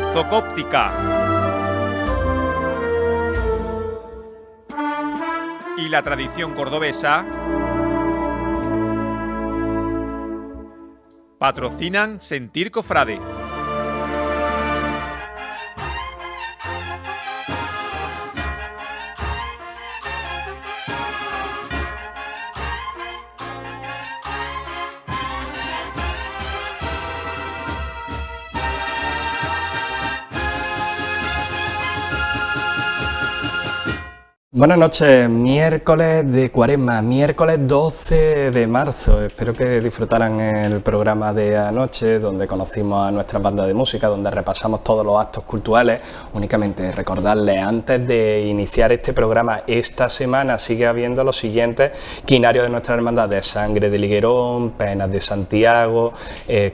ortocóptica. Y la tradición cordobesa patrocinan Sentir Cofrade. Buenas noches, miércoles de Cuaresma, miércoles 12 de marzo. Espero que disfrutaran el programa de anoche, donde conocimos a nuestra banda de música, donde repasamos todos los actos culturales. Únicamente recordarles, antes de iniciar este programa, esta semana sigue habiendo los siguientes quinarios de nuestra hermandad: de Sangre del Higuerón, Penas de Santiago,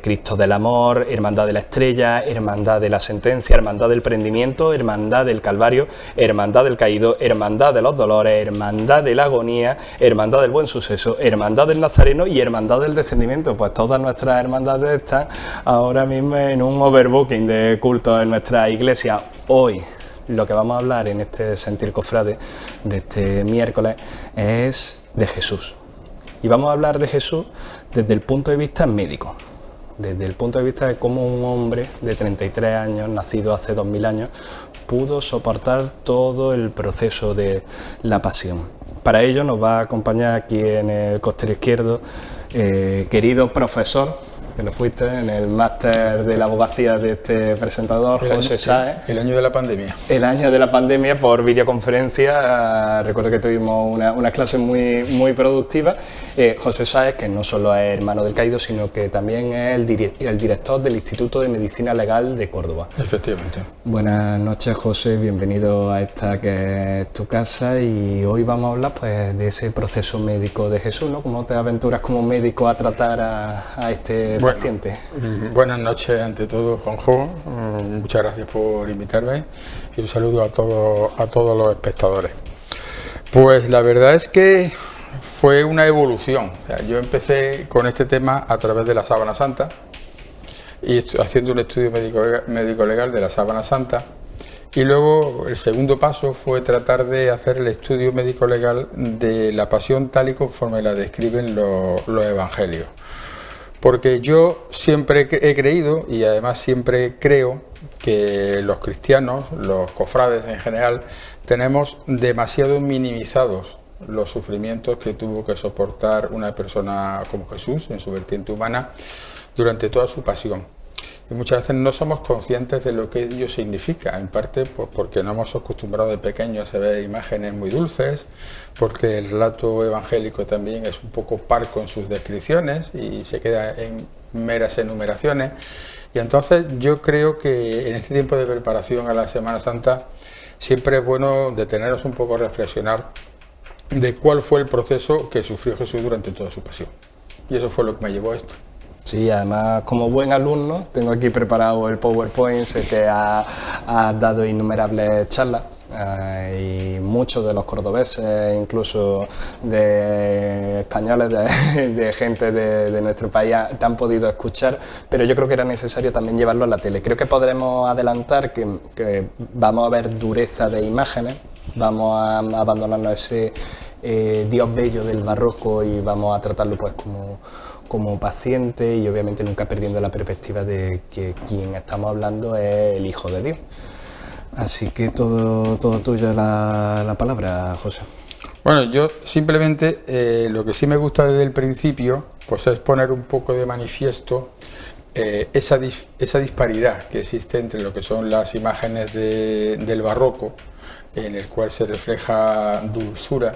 Cristo del Amor, Hermandad de la Estrella, Hermandad de la Sentencia, Hermandad del Prendimiento, Hermandad del Calvario, Hermandad del Caído, Hermandad de los Dolores, Hermandad de la Agonía, Hermandad del Buen Suceso, Hermandad del Nazareno y Hermandad del Descendimiento. Pues todas nuestras hermandades están ahora mismo en un overbooking de cultos en nuestra iglesia. Hoy lo que vamos a hablar en este Sentir Cofrade de este miércoles es de Jesús. Y vamos a hablar de Jesús desde el punto de vista médico, desde el punto de vista de cómo un hombre de 33 años, nacido hace 2000 años, pudo soportar todo el proceso de la pasión. Para ello nos va a acompañar aquí en el costero izquierdo, querido profesor, que lo fuiste en el máster de la abogacía de este presentador, José Sáez. El año de la pandemia. El año de la pandemia, por videoconferencia. Recuerdo que tuvimos una clase muy productiva. José Sáez, que no solo es hermano del caído, sino que también es el director del Instituto de Medicina Legal de Córdoba. Efectivamente. Buenas noches, José, bienvenido a esta que es tu casa, y hoy vamos a hablar pues de ese proceso médico de Jesús, ¿no? ¿Cómo te aventuras como médico a tratar a este paciente? Buenas noches ante todo, Juanjo, muchas gracias por invitarme y un saludo a todos los espectadores. Pues la verdad es que fue una evolución. O sea, yo empecé con este tema a través de la Sábana Santa y haciendo un estudio médico legal de la Sábana Santa, y luego el segundo paso fue tratar de hacer el estudio médico legal de la pasión tal y conforme la describen los evangelios. Porque yo siempre he creído, y además siempre creo, que los cristianos, los cofrades en general, tenemos demasiado minimizados los sufrimientos que tuvo que soportar una persona como Jesús en su vertiente humana durante toda su pasión. Y muchas veces no somos conscientes de lo que ello significa, en parte pues porque no hemos acostumbrado de pequeños a ver imágenes muy dulces, porque el relato evangélico también es un poco parco en sus descripciones y se queda en meras enumeraciones. Y entonces yo creo que en este tiempo de preparación a la Semana Santa siempre es bueno detenernos un poco a reflexionar de cuál fue el proceso que sufrió Jesús durante toda su pasión. Y eso fue lo que me llevó a esto. Sí, además como buen alumno tengo aquí preparado el PowerPoint. Sé que has dado innumerables charlas y muchos de los cordobeses, incluso de españoles, de gente de nuestro país, te han podido escuchar, pero yo creo que era necesario también llevarlo a la tele. Creo que podremos adelantar que vamos a ver dureza de imágenes, vamos a abandonarnos a ese Dios bello del barroco y vamos a tratarlo pues como paciente, y obviamente nunca perdiendo la perspectiva de que quien estamos hablando es el Hijo de Dios. Así que todo tuyo la palabra, José. Bueno, yo simplemente lo que sí me gusta desde el principio pues es poner un poco de manifiesto esa disparidad que existe entre lo que son las imágenes del barroco, en el cual se refleja dulzura,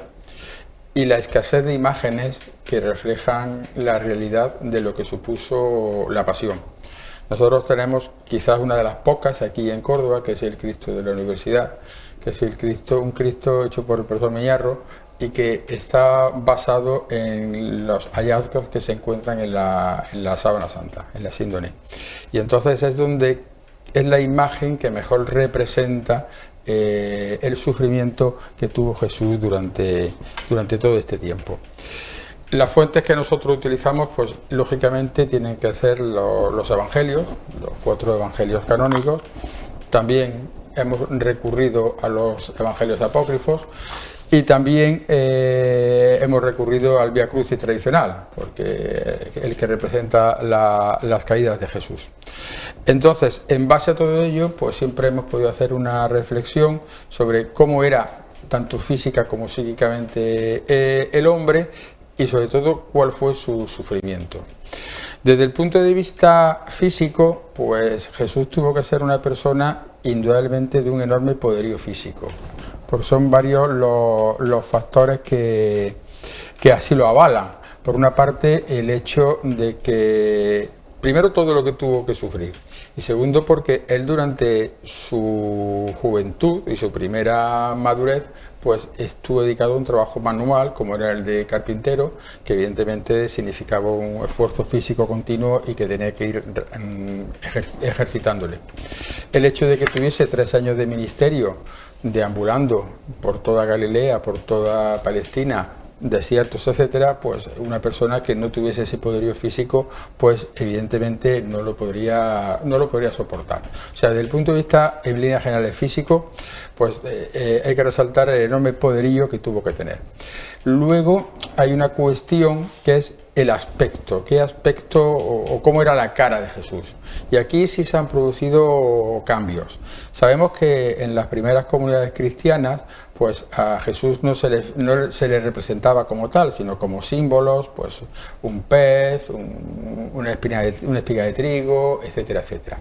y la escasez de imágenes que reflejan la realidad de lo que supuso la pasión. Nosotros tenemos quizás una de las pocas aquí en Córdoba, que es el Cristo de la Universidad, que es un Cristo hecho por el profesor Miñarro y que está basado en los hallazgos que se encuentran en la Sábana Santa, en la Síndone. Y entonces es la imagen que mejor representa el sufrimiento que tuvo Jesús durante todo este tiempo. Las fuentes que nosotros utilizamos, pues lógicamente tienen que ser los evangelios, los 4 evangelios canónicos, también hemos recurrido a los evangelios apócrifos y también hemos recurrido al Vía Crucis tradicional, porque el que representa las caídas de Jesús. Entonces, en base a todo ello, pues siempre hemos podido hacer una reflexión sobre cómo era tanto física como psíquicamente el hombre y sobre todo cuál fue su sufrimiento. Desde el punto de vista físico, pues Jesús tuvo que ser una persona indudablemente de un enorme poderío físico, porque son varios los factores que así lo avalan. Por una parte, el hecho de que, primero, todo lo que tuvo que sufrir, y segundo, porque él durante su juventud y su primera madurez, pues estuvo dedicado a un trabajo manual, como era el de carpintero, que evidentemente significaba un esfuerzo físico continuo y que tenía que ir ejercitándole. El hecho de que tuviese 3 años de ministerio, deambulando por toda Galilea, por toda Palestina, desiertos, etcétera, pues una persona que no tuviese ese poderío físico, pues evidentemente no lo podría soportar. O sea, desde el punto de vista, en líneas generales, físico, pues hay que resaltar el enorme poderío que tuvo que tener. Luego hay una cuestión que es el aspecto, qué aspecto o cómo era la cara de Jesús. Y aquí sí se han producido cambios. Sabemos que en las primeras comunidades cristianas, pues a Jesús no se le representaba como tal, sino como símbolos, pues un pez, una espiga de trigo, etcétera, etcétera.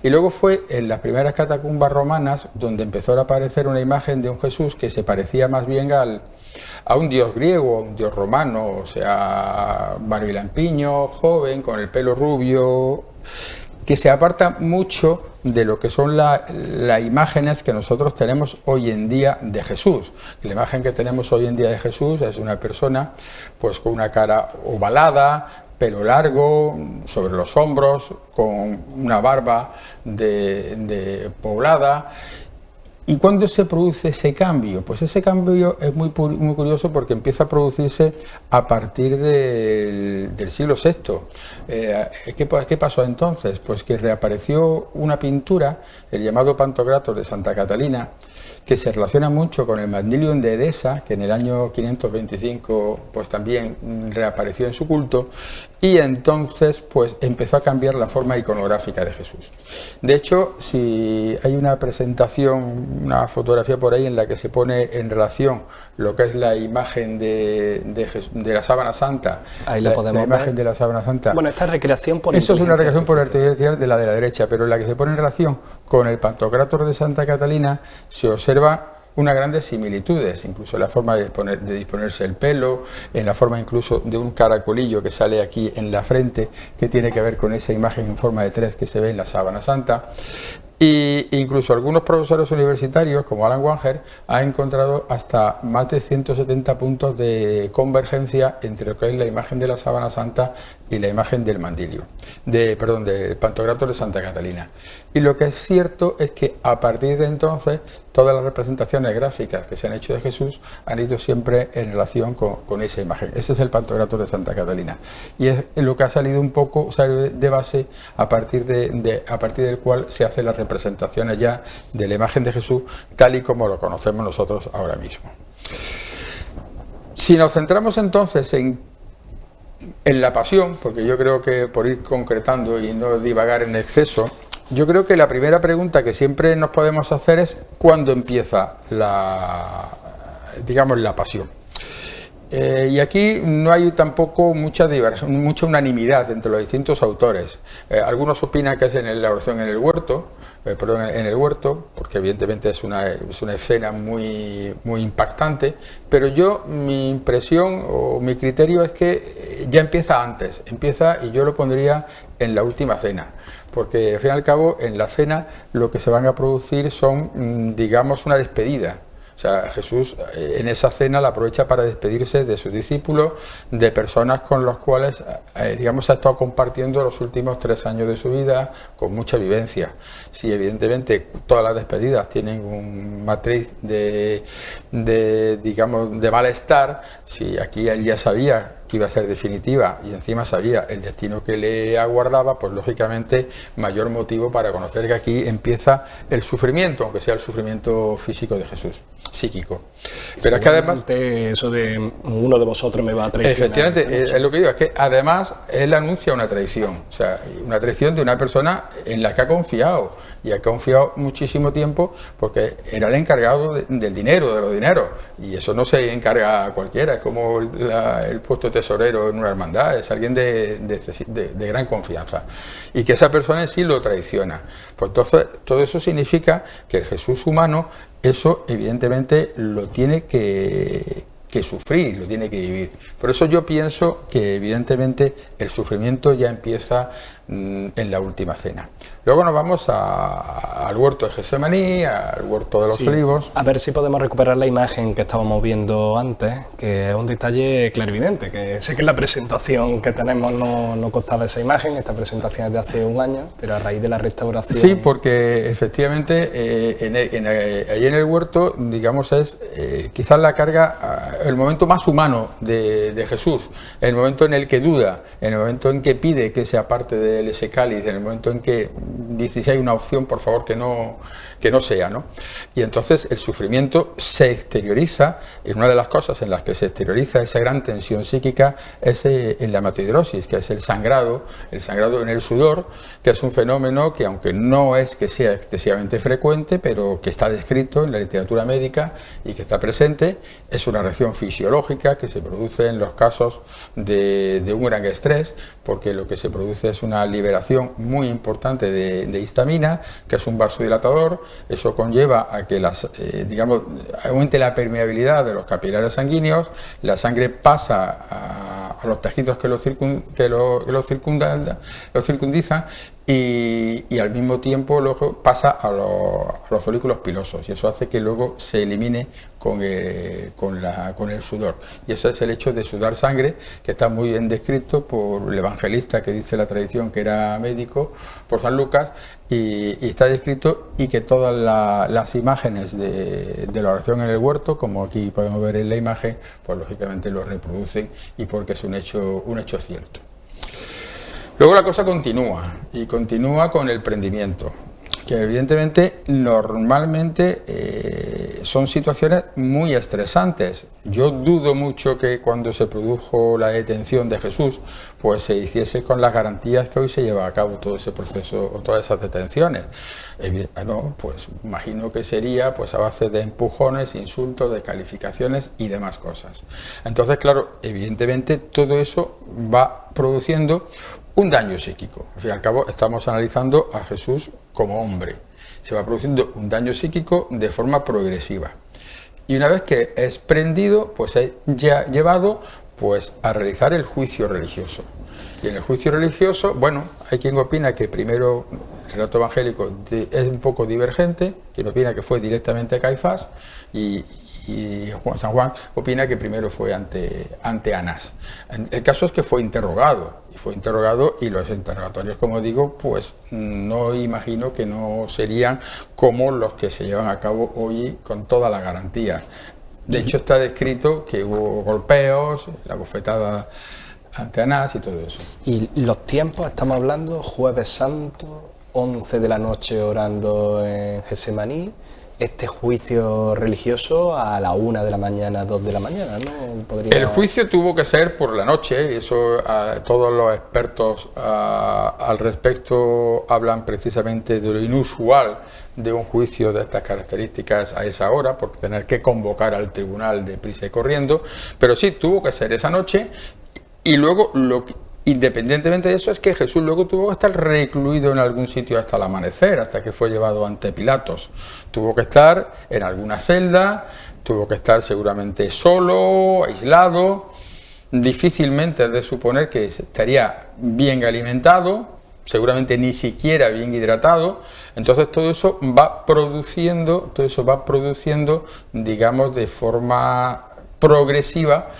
Y luego fue en las primeras catacumbas romanas donde empezó a aparecer una imagen de un Jesús que se parecía más bien a un dios griego, a un dios romano, o sea, barbilampiño, joven, con el pelo rubio, que se aparta mucho de lo que son las imágenes que nosotros tenemos hoy en día de Jesús. La imagen que tenemos hoy en día de Jesús es una persona pues con una cara ovalada, pelo largo, sobre los hombros, con una barba de poblada. ¿Y cuándo se produce ese cambio? Pues ese cambio es muy curioso porque empieza a producirse a partir del siglo VI. ¿Qué pasó entonces? Pues que reapareció una pintura, el llamado Pantocrator de Santa Catalina, que se relaciona mucho con el Mandilium de Edesa, que en el año 525 pues también reapareció en su culto, y entonces pues empezó a cambiar la forma iconográfica de Jesús. De hecho, si hay una presentación, una fotografía por ahí en la que se pone en relación lo que es la imagen de la sábana santa, ahí la podemos imagen ver. de la sábana santa. Bueno, esta recreación por Eso es una recreación por artificial. artificial de la derecha, pero la que se pone en relación con el Pantocrator de Santa Catalina se observa unas grandes similitudes, incluso en la forma de disponerse el pelo, en la forma incluso de un caracolillo que sale aquí en la frente, que tiene que ver con esa imagen en forma de 3 que se ve en la sábana santa. Y incluso algunos profesores universitarios, como Alan Wanger, han encontrado hasta más de 170 puntos de convergencia entre lo que es la imagen de la sábana santa y la imagen del mandilio, del Pantocrator de Santa Catalina. Y lo que es cierto es que a partir de entonces todas las representaciones gráficas que se han hecho de Jesús han ido siempre en relación con esa imagen. Ese es el Pantocrator de Santa Catalina. Y es lo que ha salido un poco de base a partir del cual se hacen las representaciones ya de la imagen de Jesús tal y como lo conocemos nosotros ahora mismo. Si nos centramos entonces en la pasión, porque yo creo que por ir concretando y no divagar en exceso, yo creo que la primera pregunta que siempre nos podemos hacer es ¿cuándo empieza la pasión? Y aquí no hay tampoco mucha unanimidad entre los distintos autores. Algunos opinan que es en la oración en el huerto, porque evidentemente es una escena muy impactante, pero mi impresión o mi criterio es que ya empieza y yo lo pondría en la última cena, porque al fin y al cabo en la cena lo que se van a producir son, digamos, una despedida. O sea, Jesús en esa cena la aprovecha para despedirse de sus discípulos, de personas con las cuales, ha estado compartiendo los últimos 3 años de su vida con mucha vivencia. Sí, evidentemente, todas las despedidas tienen un matriz de malestar. Si aquí él ya sabía que iba a ser definitiva y encima sabía el destino que le aguardaba, pues lógicamente mayor motivo para conocer que aquí empieza el sufrimiento, aunque sea el sufrimiento físico de Jesús, psíquico. Pero es que además... Eso de uno de vosotros me va a traicionar. Efectivamente, es lo que digo, es que además él anuncia una traición, o sea, una traición de una persona en la que ha confiado, y ha confiado muchísimo tiempo porque era el encargado del dinero, de los dineros, y eso no se encarga a cualquiera, es como el puesto de tesorero en una hermandad, es alguien de gran confianza, y que esa persona en sí lo traiciona. Pues entonces todo eso significa que el Jesús humano, eso evidentemente lo tiene que sufrir, lo tiene que vivir. Por eso yo pienso que evidentemente el sufrimiento ya empieza en la última cena. Luego nos vamos al huerto de Getsemaní, al huerto de los olivos. A ver si podemos recuperar la imagen que estábamos viendo antes, que es un detalle clarividente, que sé que en la presentación que tenemos no constaba esa imagen, esta presentación es de hace un año, pero a raíz de la restauración... Sí, porque efectivamente ahí en el huerto, digamos, es quizás la carga, el momento más humano de Jesús, el momento en el que duda, en el momento en que pide que sea parte de ese cáliz, en el momento en que dice si hay una opción, por favor que no sea, ¿no? Y entonces el sufrimiento se exterioriza, y una de las cosas en las que se exterioriza esa gran tensión psíquica es en la hematidrosis, que es el sangrado en el sudor, que es un fenómeno que, aunque no es que sea excesivamente frecuente, pero que está descrito en la literatura médica y que está presente, es una reacción fisiológica que se produce en los casos de un gran estrés, porque lo que se produce es una liberación muy importante de histamina, que es un vasodilatador. Eso conlleva a que aumente la permeabilidad de los capilares sanguíneos, la sangre pasa a los tejidos que lo circundizan y al mismo tiempo luego pasa a los folículos pilosos, y eso hace que luego se elimine con el sudor. Y ese es el hecho de sudar sangre, que está muy bien descrito por el evangelista, que dice la tradición que era médico, por San Lucas, y está descrito, y que todas las imágenes de la oración en el huerto, como aquí podemos ver en la imagen, pues lógicamente lo reproducen, y porque es un hecho cierto. Luego la cosa continúa, y continúa con el prendimiento, que evidentemente normalmente son situaciones muy estresantes. Yo dudo mucho que cuando se produjo la detención de Jesús, pues se hiciese con las garantías que hoy se lleva a cabo todo ese proceso o todas esas detenciones. No, pues imagino que sería pues a base de empujones, insultos, descalificaciones y demás cosas. Entonces, claro, evidentemente todo eso va produciendo un daño psíquico. Al fin y al cabo estamos analizando a Jesús como hombre. Se va produciendo un daño psíquico de forma progresiva. Y una vez que es prendido, pues es ya llevado pues a realizar el juicio religioso. Y en el juicio religioso, bueno, hay quien opina que primero el relato evangélico es un poco divergente, quien opina que fue directamente a Caifás, y San Juan opina que primero fue ante Anás. El caso es que fue interrogado, y los interrogatorios, como digo, pues no imagino que no serían como los que se llevan a cabo hoy con toda la garantía. De hecho, está descrito que hubo golpeos, la bofetada ante Anás y todo eso. ¿Y los tiempos? Estamos hablando Jueves Santo, 11 de la noche orando en Getsemaní, este juicio religioso a la 1 de la mañana, 2 de la mañana, ¿no? El juicio tuvo que ser por la noche, y eso todos los expertos al respecto hablan precisamente de lo inusual de un juicio de estas características a esa hora, por tener que convocar al tribunal deprisa y corriendo, pero sí tuvo que ser esa noche. Y luego, independientemente de eso, es que Jesús luego tuvo que estar recluido en algún sitio hasta el amanecer, hasta que fue llevado ante Pilatos. Tuvo que estar en alguna celda, tuvo que estar seguramente solo, aislado. Difícilmente es de suponer que estaría bien alimentado, seguramente ni siquiera bien hidratado. Entonces todo eso va produciendo, digamos, de forma progresiva,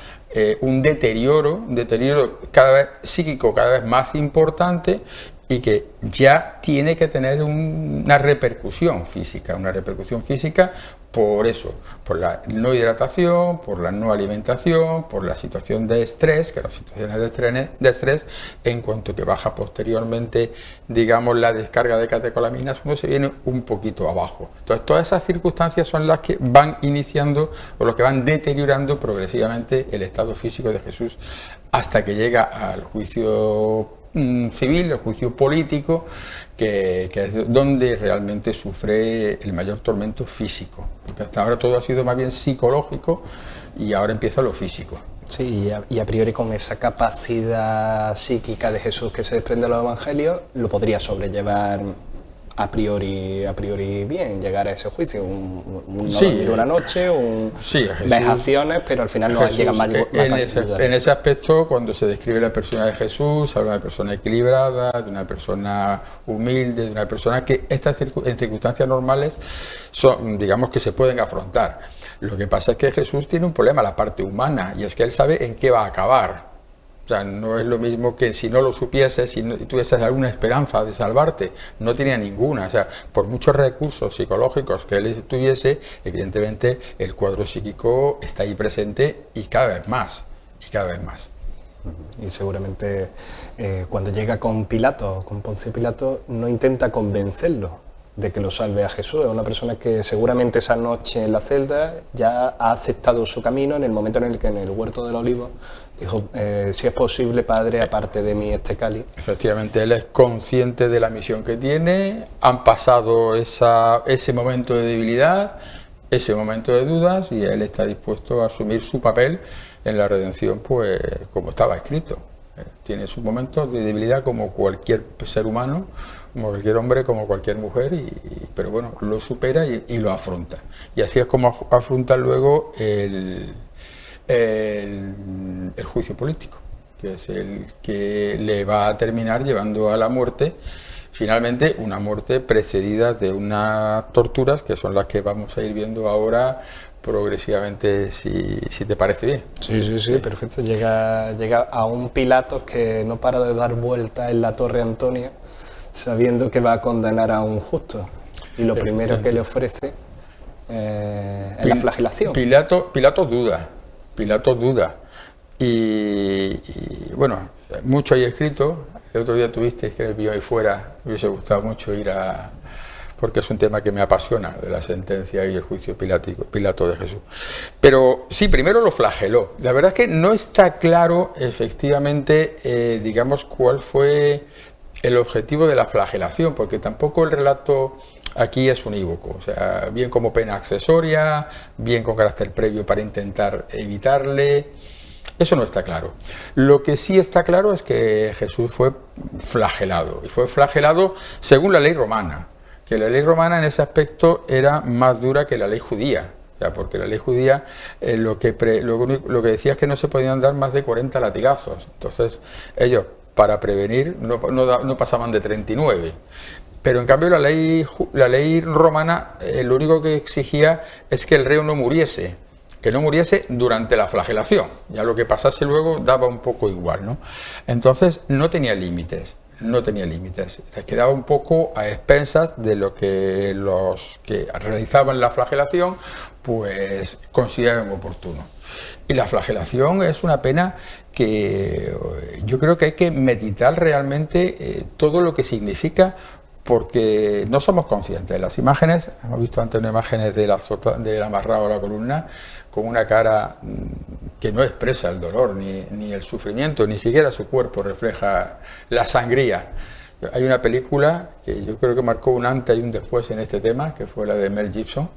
un deterioro cada vez psíquico, cada vez más importante, y que ya tiene que tener una repercusión física por eso, por la no hidratación, por la no alimentación, por la situación de estrés, que las situaciones de estrés, en cuanto que baja posteriormente, digamos, la descarga de catecolaminas, uno se viene un poquito abajo. Entonces, todas esas circunstancias son las que van iniciando o los que van deteriorando progresivamente el estado físico de Jesús hasta que llega al juicio civil, el juicio político, que es donde realmente sufre el mayor tormento físico, porque hasta ahora todo ha sido más bien psicológico y ahora empieza lo físico. Sí, y a priori con esa capacidad psíquica de Jesús que se desprende de los evangelios, lo podría sobrellevar a priori bien, llegar a ese juicio, no dormir una noche, vejaciones, pero al final no llegan más en ese aspecto, cuando se describe la persona de Jesús, habla de una persona equilibrada, de una persona humilde, de una persona que en circunstancias normales son, digamos, que se pueden afrontar. Lo que pasa es que Jesús tiene un problema, la parte humana, y es que él sabe en qué va a acabar. O sea, no es lo mismo que si no lo supieses, si no tuvieses alguna esperanza de salvarte, no tenía ninguna. O sea, por muchos recursos psicológicos que él tuviese, evidentemente el cuadro psíquico está ahí presente y cada vez más, Y seguramente cuando llega con Pilato, con Poncio Pilato, no intenta convencerlo de que lo salve a Jesús. Es una persona que seguramente esa noche en la celda ya ha aceptado su camino en el momento en el que en el huerto del Olivo dijo, si es posible, Padre, aparte de mí este cáliz. Efectivamente, él es consciente de la misión que tiene, han pasado ese momento de debilidad, ese momento de dudas, y él está dispuesto a asumir su papel en la redención, pues como estaba escrito. Tiene sus momentos de debilidad como cualquier ser humano, como cualquier hombre, como cualquier mujer, pero bueno, lo supera y lo afronta. Y así es como afronta luego el juicio político, que es el que le va a terminar llevando a la muerte, finalmente una muerte precedida de unas torturas que son las que vamos a ir viendo ahora progresivamente, si te parece bien. Sí, perfecto. Llega a un Pilato que no para de dar vueltas en la Torre Antonia, sabiendo que va a condenar a un justo. Y lo primero que le ofrece es la flagelación. Pilato duda. Y bueno, mucho hay escrito. El otro día tuviste que vio ahí fuera, me hubiese gustado mucho ir porque es un tema que me apasiona, de la sentencia y el juicio Pilato de Jesús. Pero sí, primero lo flageló. La verdad es que no está claro efectivamente, digamos, cuál fue el objetivo de la flagelación, porque tampoco el relato aquí es unívoco. O sea, bien como pena accesoria, bien con carácter previo para intentar evitarle. Eso no está claro. Lo que sí está claro es que Jesús fue flagelado, y fue flagelado según la ley romana, que la ley romana en ese aspecto era más dura que la ley judía, porque la ley judía lo que decía es que no se podían dar más de 40 latigazos. Entonces ellos, para prevenir, no pasaban de 39. Pero en cambio la ley romana lo único que exigía es que el reo no muriese, que no muriese durante la flagelación. Ya lo que pasase luego daba un poco igual, ¿no? Entonces no tenía límites. Se quedaba un poco a expensas de lo que los que realizaban la flagelación pues consideraban oportuno. Y la flagelación es una pena que yo creo que hay que meditar realmente todo lo que significa, porque no somos conscientes. Las imágenes, hemos visto antes unas imágenes del amarrado a la columna con una cara que no expresa el dolor ni el sufrimiento, ni siquiera su cuerpo refleja la sangría. Hay una película que yo creo que marcó un antes y un después en este tema, que fue la de Mel Gibson,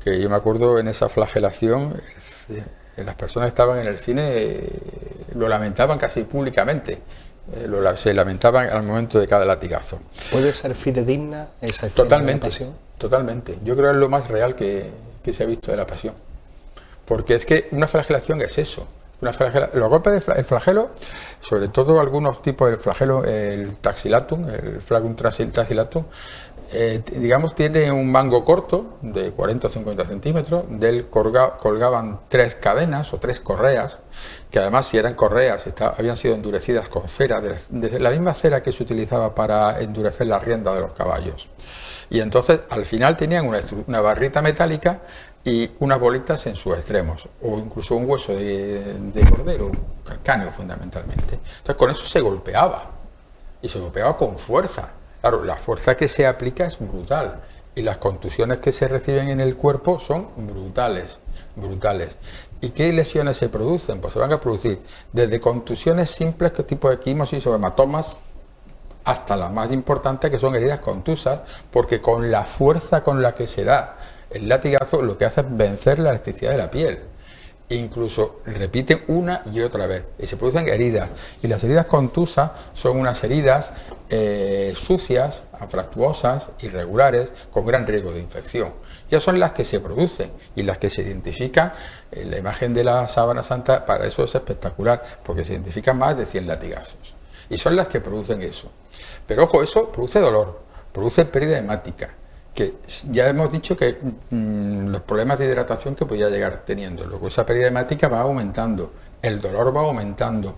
que yo me acuerdo en esa flagelación, las personas que estaban en el cine lo lamentaban casi públicamente. Se lamentaban al momento de cada latigazo. ¿Puede ser fidedigna esa escena de la pasión? Totalmente. Yo creo que es lo más real que se ha visto de la pasión. Porque es que una flagelación es eso. Los golpes del flagelo, sobre todo algunos tipos del flagelo, el taxilatum, el flagum taxilatum, digamos, tiene un mango corto de 40 o 50 centímetros, de él colgaban 3 cadenas o 3 correas, que además, si eran correas, habían sido endurecidas con cera, de la misma cera que se utilizaba para endurecer la rienda de los caballos. Y entonces, al final tenían una barrita metálica y unas bolitas en sus extremos, o incluso un hueso de cordero, calcáneo fundamentalmente. Entonces, con eso se golpeaba, y se golpeaba con fuerza. Claro, la fuerza que se aplica es brutal y las contusiones que se reciben en el cuerpo son brutales, brutales. ¿Y qué lesiones se producen? Pues se van a producir desde contusiones simples, que tipo de quimosis o hematomas, hasta las más importantes, que son heridas contusas, porque con la fuerza con la que se da el latigazo lo que hace es vencer la elasticidad de la piel. Incluso repiten una y otra vez y se producen heridas, y las heridas contusas son unas heridas sucias, anfractuosas, irregulares, con gran riesgo de infección. Ya son las que se producen y las que se identifican. La imagen de la sábana santa para eso es espectacular, porque se identifican más de 100 latigazos y son las que producen eso. Pero ojo, eso produce dolor, produce pérdida hemática, que ya hemos dicho que los problemas de hidratación que podía llegar teniendo, luego esa pérdida hemática va aumentando, el dolor va aumentando.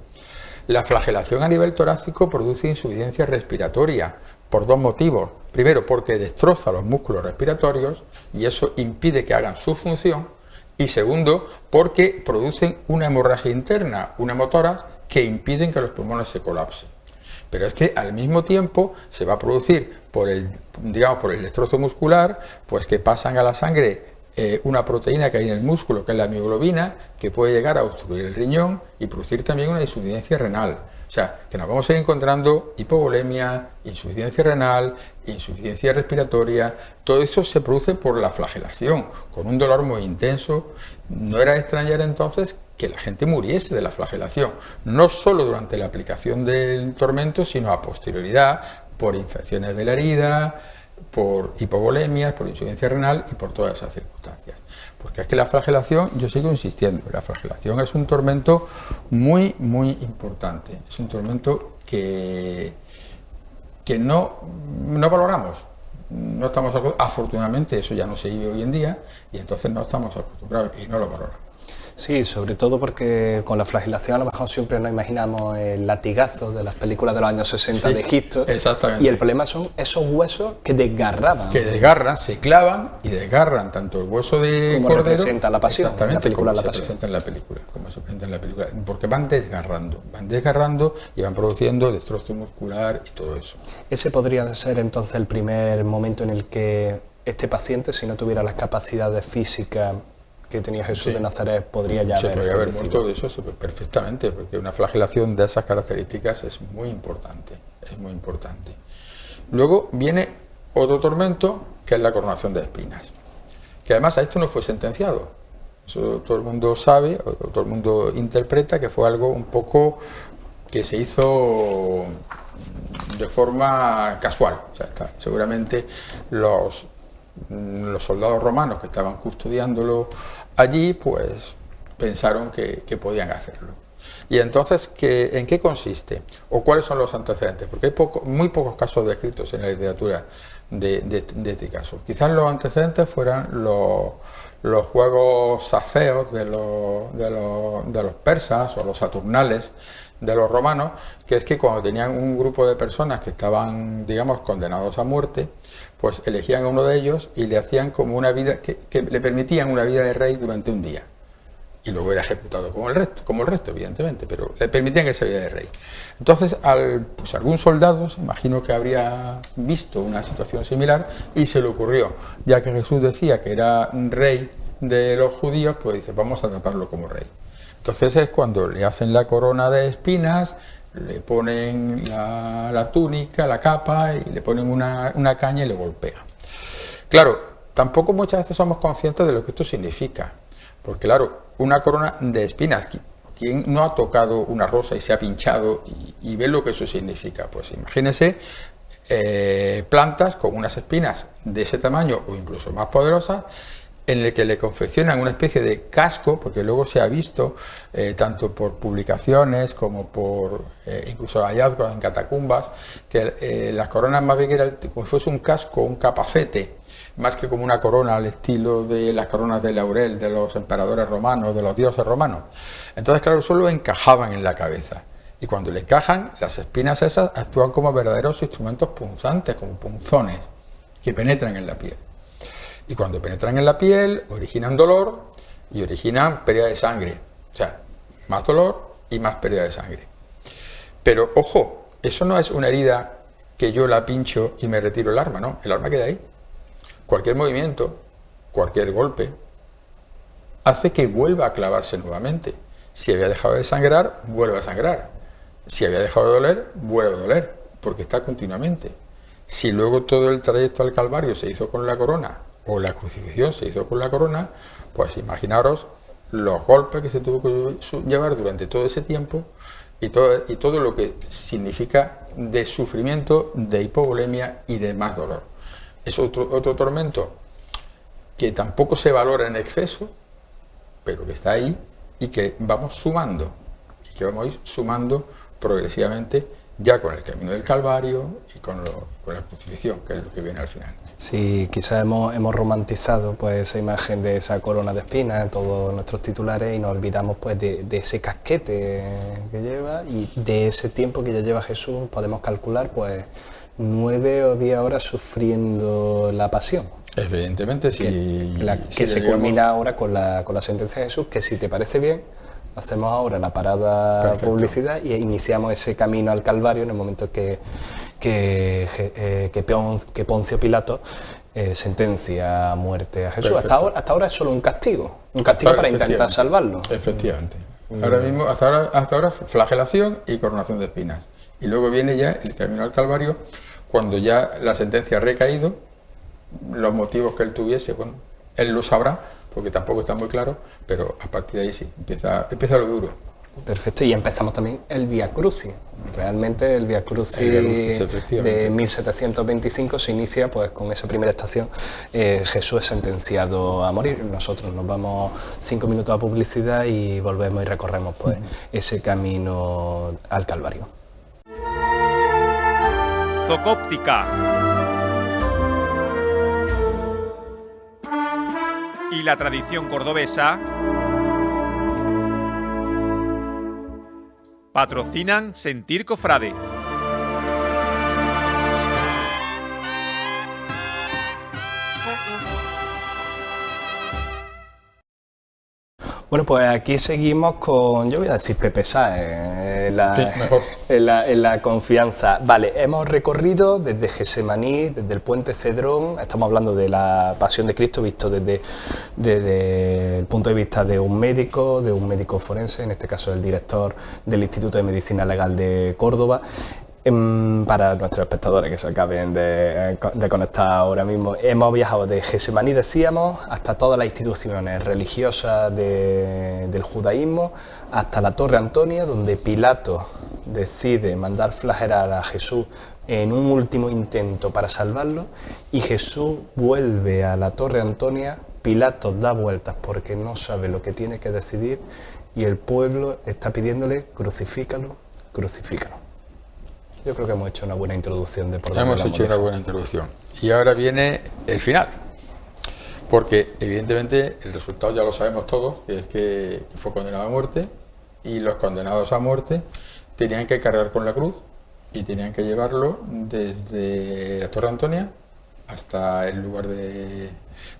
La flagelación a nivel torácico produce insuficiencia respiratoria por 2 motivos. Primero, porque destroza los músculos respiratorios y eso impide que hagan su función. Y segundo, porque producen una hemorragia interna, una motoras, que impiden que los pulmones se colapsen. Pero es que al mismo tiempo se va a producir por el destrozo muscular, pues que pasan a la sangre una proteína que hay en el músculo, que es la mioglobina, que puede llegar a obstruir el riñón y producir también una insuficiencia renal. O sea, que nos vamos a ir encontrando hipovolemia, insuficiencia renal, insuficiencia respiratoria. Todo eso se produce por la flagelación, con un dolor muy intenso. No era de extrañar entonces que la gente muriese de la flagelación, no solo durante la aplicación del tormento, sino a posterioridad, por infecciones de la herida, por hipovolemias, por insuficiencia renal y por todas esas circunstancias. Porque es que la flagelación, yo sigo insistiendo, la flagelación es un tormento muy, muy importante. Es un tormento que no valoramos. No estamos afortunadamente, eso ya no se vive hoy en día, y entonces no estamos acostumbrados y no lo valoramos. Sí, sobre todo porque con la flagelación a lo mejor siempre nos imaginamos el latigazo de las películas de los años 60 de Egipto. Exactamente. Y el problema son esos huesos que desgarraban. Que desgarran, se clavan y desgarran tanto el hueso de como cordero, representa la pasión, exactamente, la película como La Pasión. se presenta en la película, como se presenta en la película, porque van desgarrando y van produciendo destrozo muscular y todo eso. Ese podría ser entonces el primer momento en el que este paciente, si no tuviera las capacidades físicas que tenía Jesús de Nazaret, podría ya se podría haber fallecido. muerto de eso perfectamente, porque una flagelación de esas características es muy importante, es muy importante. Luego viene otro tormento, que es la coronación de espinas, que además a esto no fue sentenciado. Eso todo el mundo sabe, o todo el mundo interpreta que fue algo un poco que se hizo de forma casual. O sea, seguramente los soldados romanos que estaban custodiándolo allí, pues pensaron que podían hacerlo. Y entonces, ¿en qué consiste? ¿O cuáles son los antecedentes? Porque hay muy pocos casos descritos en la literatura de este caso. Quizás los antecedentes fueran los juegos saceos de los persas, o los saturnales de los romanos, que es que cuando tenían un grupo de personas que estaban, digamos, condenados a muerte, pues elegían a uno de ellos y le hacían como una vida, que le permitían una vida de rey durante un día. Y luego era ejecutado como el resto, evidentemente, pero le permitían esa vida de rey. Entonces, algún soldado, imagino que habría visto una situación similar y se le ocurrió, ya que Jesús decía que era rey de los judíos, pues dice, vamos a tratarlo como rey. Entonces es cuando le hacen la corona de espinas, le ponen la túnica, la capa, y le ponen una caña y le golpean. Claro, tampoco muchas veces somos conscientes de lo que esto significa, porque claro, una corona de espinas, ¿quién no ha tocado una rosa y se ha pinchado y ve lo que eso significa? Pues imagínense plantas con unas espinas de ese tamaño o incluso más poderosas, en el que le confeccionan una especie de casco, porque luego se ha visto, tanto por publicaciones como por incluso hallazgos en catacumbas, que las coronas más bien eran como si fuese un casco, un capacete, más que como una corona al estilo de las coronas de laurel de los emperadores romanos, de los dioses romanos. Entonces, claro, solo encajaban en la cabeza. Y cuando le encajan, las espinas esas actúan como verdaderos instrumentos punzantes, como punzones, que penetran en la piel. Y cuando penetran en la piel, originan dolor y originan pérdida de sangre. O sea, más dolor y más pérdida de sangre. Pero, ojo, eso no es una herida que yo la pincho y me retiro el arma, no. El arma queda ahí. Cualquier movimiento, cualquier golpe, hace que vuelva a clavarse nuevamente. Si había dejado de sangrar, vuelve a sangrar. Si había dejado de doler, vuelve a doler, porque está continuamente. Si luego todo el trayecto al Calvario se hizo con la corona, o la crucifixión se hizo con la corona, pues imaginaros los golpes que se tuvo que llevar durante todo ese tiempo y todo lo que significa de sufrimiento, de hipovolemia y de más dolor. Es otro tormento que tampoco se valora en exceso, pero que está ahí y que vamos sumando, y que vamos a ir sumando progresivamente ya con el camino del Calvario y con la crucifixión, que es lo que viene al final. Sí, quizás hemos romantizado pues esa imagen de esa corona de espinas en todos nuestros titulares y nos olvidamos pues de ese casquete que lleva y de ese tiempo que ya lleva Jesús. Podemos calcular pues 9 o 10 horas sufriendo la pasión. Evidentemente, sí. Que se culmina ahora con la sentencia de Jesús, que si te parece bien, hacemos ahora la parada. Perfecto. Publicidad y iniciamos ese camino al Calvario en el momento que Poncio Pilato sentencia a muerte a Jesús. Hasta ahora es solo un castigo para intentar salvarlo. Efectivamente. Ahora mismo, hasta ahora flagelación y coronación de espinas. Y luego viene ya el camino al Calvario, cuando ya la sentencia ha recaído, los motivos que él tuviese, bueno, él lo sabrá, porque tampoco está muy claro, pero a partir de ahí sí, empieza lo duro. Perfecto, y empezamos también el Vía Crucis. Realmente el Vía Crucis de 1725 se inicia pues con esa primera estación, Jesús es sentenciado a morir. Nosotros nos vamos 5 minutos a publicidad y volvemos y recorremos pues ese camino al Calvario. Zocóptica y la tradición cordobesa patrocinan Sentir Cofrade. Bueno, pues aquí seguimos con, yo voy a decir Pepe Sáez, en la confianza. Vale, hemos recorrido desde Getsemaní, desde el puente Cedrón, estamos hablando de la pasión de Cristo visto desde el punto de vista de un médico forense, en este caso el director del Instituto de Medicina Legal de Córdoba. Para nuestros espectadores que se acaben de conectar ahora mismo, hemos viajado de Getsemaní, decíamos, hasta todas las instituciones religiosas del judaísmo, hasta la Torre Antonia, donde Pilato decide mandar flagelar a Jesús en un último intento para salvarlo, y Jesús vuelve a la Torre Antonia. Pilato da vueltas porque no sabe lo que tiene que decidir y el pueblo está pidiéndole crucifícalo, crucifícalo. Yo creo que hemos hecho una buena introducción de por dónde hemos hecho una buena introducción. Y ahora viene el final. Porque, evidentemente, el resultado ya lo sabemos todos, que es que fue condenado a muerte, y los condenados a muerte tenían que cargar con la cruz y tenían que llevarlo desde la Torre Antonia hasta el lugar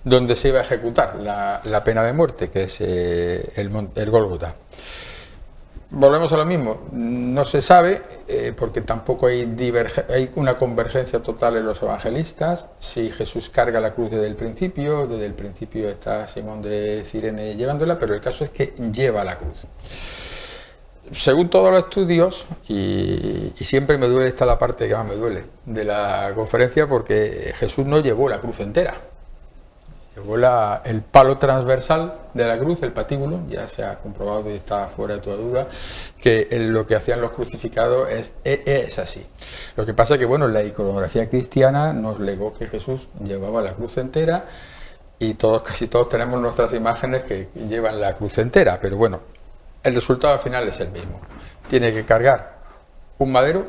donde se iba a ejecutar la pena de muerte, que es el Gólgota. Volvemos a lo mismo, no se sabe, porque tampoco hay una convergencia total en los evangelistas, si Jesús carga la cruz desde el principio está Simón de Cirene llevándola, pero el caso es que lleva la cruz. Según todos los estudios, y siempre me duele, esta es la parte que más me duele de la conferencia, porque Jesús no llevó la cruz entera. Llevó el palo transversal de la cruz, el patíbulo, ya se ha comprobado y está fuera de toda duda, que lo que hacían los crucificados es así. Lo que pasa es que, bueno, la iconografía cristiana nos legó que Jesús llevaba la cruz entera, y casi todos tenemos nuestras imágenes que llevan la cruz entera, pero bueno, el resultado al final es el mismo. Tiene que cargar un madero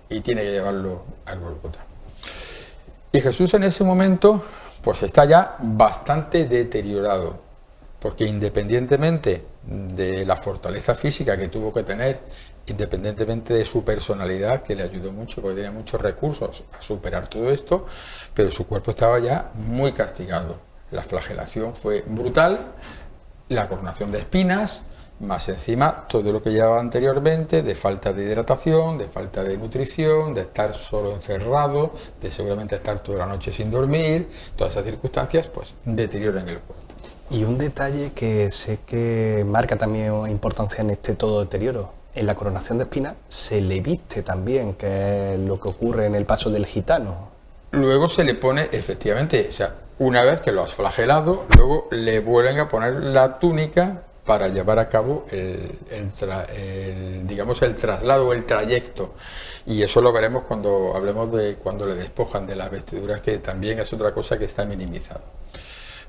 y tiene que llevarlo al Gólgota. Y Jesús en ese momento pues está ya bastante deteriorado, porque independientemente de la fortaleza física que tuvo que tener, independientemente de su personalidad, que le ayudó mucho porque tenía muchos recursos a superar todo esto, pero su cuerpo estaba ya muy castigado. La flagelación fue brutal, la coronación de espinas, más encima todo lo que llevaba anteriormente de falta de hidratación, de falta de nutrición, de estar solo encerrado, de seguramente estar toda la noche sin dormir, todas esas circunstancias pues deterioran el cuerpo. Y un detalle que sé que marca también importancia en este todo deterioro: en la coronación de espinas se le viste también, que es lo que ocurre en el paso del gitano. Luego se le pone, efectivamente, o sea, una vez que lo has flagelado, luego le vuelven a poner la túnica para llevar a cabo digamos, el traslado, el trayecto. Y eso lo veremos cuando hablemos de cuando le despojan de las vestiduras, que también es otra cosa que está minimizada.